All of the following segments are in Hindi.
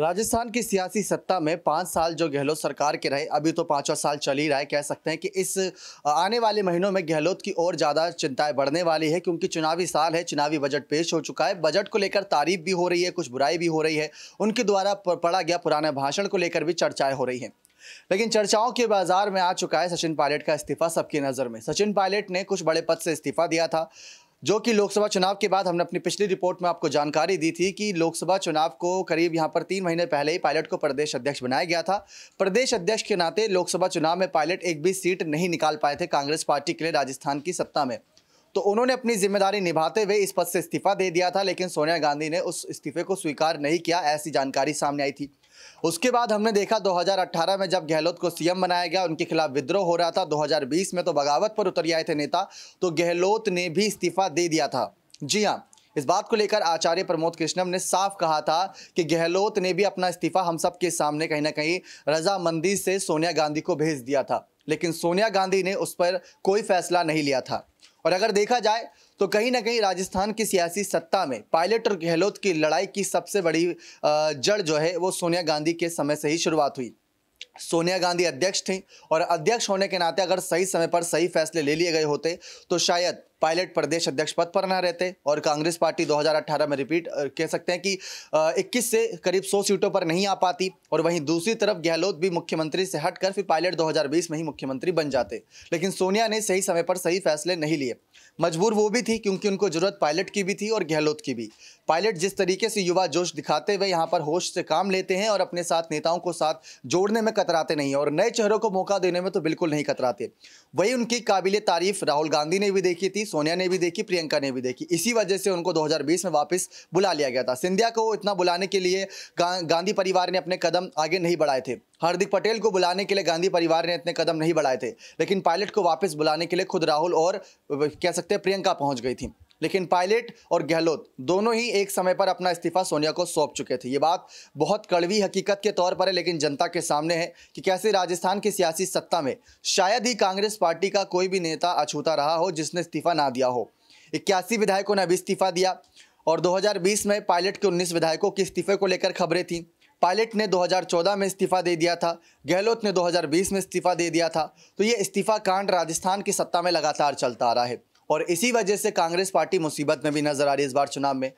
राजस्थान की सियासी सत्ता में 5 साल जो गहलोत सरकार के रहे, अभी तो 5वां साल चल ही रहा है। कह सकते हैं कि इस आने वाले महीनों में गहलोत की और ज़्यादा चिंताएं बढ़ने वाली है, क्योंकि चुनावी साल है, चुनावी बजट पेश हो चुका है। बजट को लेकर तारीफ भी हो रही है, कुछ बुराई भी हो रही है। उनके द्वारा पढ़ा गया पुराना भाषण को लेकर भी चर्चाएं हो रही हैं। लेकिन चर्चाओं के बाजार में आ चुका है सचिन पायलट का इस्तीफा सबकी नज़र में। सचिन पायलट ने कुछ बड़े पद से इस्तीफा दिया था, जो कि लोकसभा चुनाव के बाद हमने अपनी पिछली रिपोर्ट में आपको जानकारी दी थी कि लोकसभा चुनाव को करीब यहाँ पर 3 महीने पहले ही पायलट को प्रदेश अध्यक्ष बनाया गया था। प्रदेश अध्यक्ष के नाते लोकसभा चुनाव में पायलट एक भी सीट नहीं निकाल पाए थे कांग्रेस पार्टी के लिए राजस्थान की सत्ता में। तो उन्होंने अपनी जिम्मेदारी निभाते हुए इस पद से इस्तीफा दे दिया था, लेकिन सोनिया गांधी ने उस इस्तीफे को स्वीकार नहीं किया, ऐसी जानकारी सामने आई थी। उसके बाद हमने देखा 2018 में जब गहलोत को सीएम बनाया गया, उनके खिलाफ विद्रोह हो रहा था। 2020 में तो बगावत पर उतर आए थे नेता, तो गहलोत ने भी इस्तीफा दे दिया था। जी हाँ, इस बात को लेकर आचार्य प्रमोद कृष्णम ने साफ कहा था कि गहलोत ने भी अपना इस्तीफा हम सब के सामने कहीं ना कहीं रजामंदी से सोनिया गांधी को भेज दिया था, लेकिन सोनिया गांधी ने उस पर कोई फैसला नहीं लिया था। और अगर देखा जाए तो कहीं ना कहीं राजस्थान की सियासी सत्ता में पायलट और गहलोत की लड़ाई की सबसे बड़ी जड़ जो है वो सोनिया गांधी के समय से ही शुरुआत हुई। सोनिया गांधी अध्यक्ष थी और अध्यक्ष होने के नाते अगर सही समय पर सही फैसले ले लिए गए होते तो शायद पायलट प्रदेश अध्यक्ष पद पर ना रहते और कांग्रेस पार्टी 2018 में रिपीट कह सकते हैं कि 21 से करीब 100 सीटों पर नहीं आ पाती। और वहीं दूसरी तरफ गहलोत भी मुख्यमंत्री से हटकर फिर पायलट 2020 में ही मुख्यमंत्री बन जाते। लेकिन सोनिया ने सही समय पर सही फैसले नहीं लिए। मजबूर वो भी थी क्योंकि उनको जरूरत पायलट की भी थी और गहलोत की भी। पायलट जिस तरीके से युवा जोश दिखाते हुए यहाँ पर होश से काम लेते हैं और अपने साथ नेताओं को साथ जोड़ने में कतराते नहीं और नए चेहरों को मौका देने में तो बिल्कुल नहीं कतराते। वही उनकी काबिले तारीफ राहुल गांधी ने भी देखी थी, सोनिया ने भी देखी, प्रियंका ने भी देखी। इसी वजह से उनको 2020 में वापस बुला लिया गया था। सिंधिया को इतना बुलाने के लिए गांधी परिवार ने अपने कदम आगे नहीं बढ़ाए थे। हार्दिक पटेल को बुलाने के लिए गांधी परिवार ने इतने कदम नहीं बढ़ाए थे, लेकिन पायलट को वापस बुलाने के लिए खुद राहुल और कह सकते हैं प्रियंका पहुंच गई थी। लेकिन पायलट और गहलोत दोनों ही एक समय पर अपना इस्तीफा सोनिया को सौंप चुके थे। ये बात बहुत कड़वी हकीकत के तौर पर है, लेकिन जनता के सामने है कि कैसे राजस्थान की सियासी सत्ता में शायद ही कांग्रेस पार्टी का कोई भी नेता अछूता रहा हो जिसने इस्तीफा ना दिया हो। 81 विधायकों ने अभी इस्तीफा दिया और 2020 में पायलट के 19 विधायकों के इस्तीफे को लेकर खबरें थी। पायलट ने 2014 में इस्तीफा दे दिया था, गहलोत ने 2020 में इस्तीफा दे दिया था। तो ये इस्तीफा कांड राजस्थान की सत्ता में लगातार चलता आ रहा है और इसी वजह से कांग्रेस पार्टी मुसीबत में भी नजर आ रही है इस बार चुनाव में।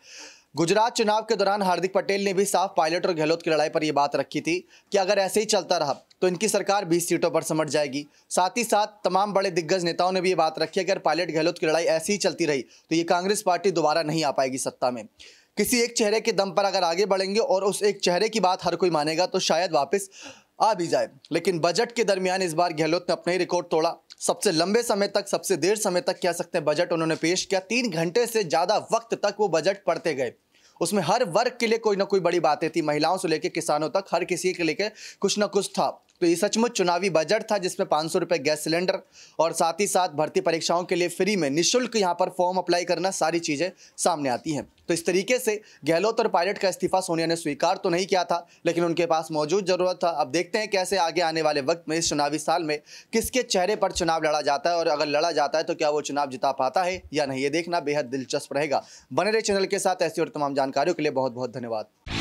गुजरात चुनाव के दौरान हार्दिक पटेल ने भी साफ पायलट और गहलोत की लड़ाई पर यह बात रखी थी कि अगर ऐसे ही चलता रहा तो इनकी सरकार 20 सीटों पर सिमट जाएगी। साथ ही साथ तमाम बड़े दिग्गज नेताओं ने भी ये बात रखी है कि अगर पायलट गहलोत की लड़ाई ऐसी ही चलती रही तो ये कांग्रेस पार्टी दोबारा नहीं आ पाएगी सत्ता में। किसी एक चेहरे के दम पर अगर आगे बढ़ेंगे और उस एक चेहरे की बात हर कोई मानेगा तो शायद वापस आ भी जाए। लेकिन बजट के दरमियान इस बार गहलोत ने अपना ही रिकॉर्ड तोड़ा। सबसे लंबे समय तक, सबसे देर समय तक कह सकते हैं बजट उन्होंने पेश किया। 3 घंटे से ज़्यादा वक्त तक वो बजट पढ़ते गए। उसमें हर वर्ग के लिए कोई ना कोई बड़ी बातें थी, महिलाओं से लेकर किसानों तक हर किसी के लेकर कुछ ना कुछ था। तो ये सचमुच चुनावी बजट था जिसमें 500 रुपये गैस सिलेंडर और साथ ही साथ भर्ती परीक्षाओं के लिए फ्री में निःशुल्क यहाँ पर फॉर्म अप्लाई करना, सारी चीज़ें सामने आती हैं। तो इस तरीके से गहलोत और पायलट का इस्तीफा सोनिया ने स्वीकार तो नहीं किया था, लेकिन उनके पास मौजूद जरूरत था। अब देखते हैं कैसे आगे आने वाले वक्त में इस चुनावी साल में किसके चेहरे पर चुनाव लड़ा जाता है और अगर लड़ा जाता है तो क्या वो चुनाव जिता पाता है या नहीं, ये देखना बेहद दिलचस्प रहेगा। बने रहे चैनल के साथ। ऐसी और तमाम जानकारियों के लिए बहुत बहुत धन्यवाद।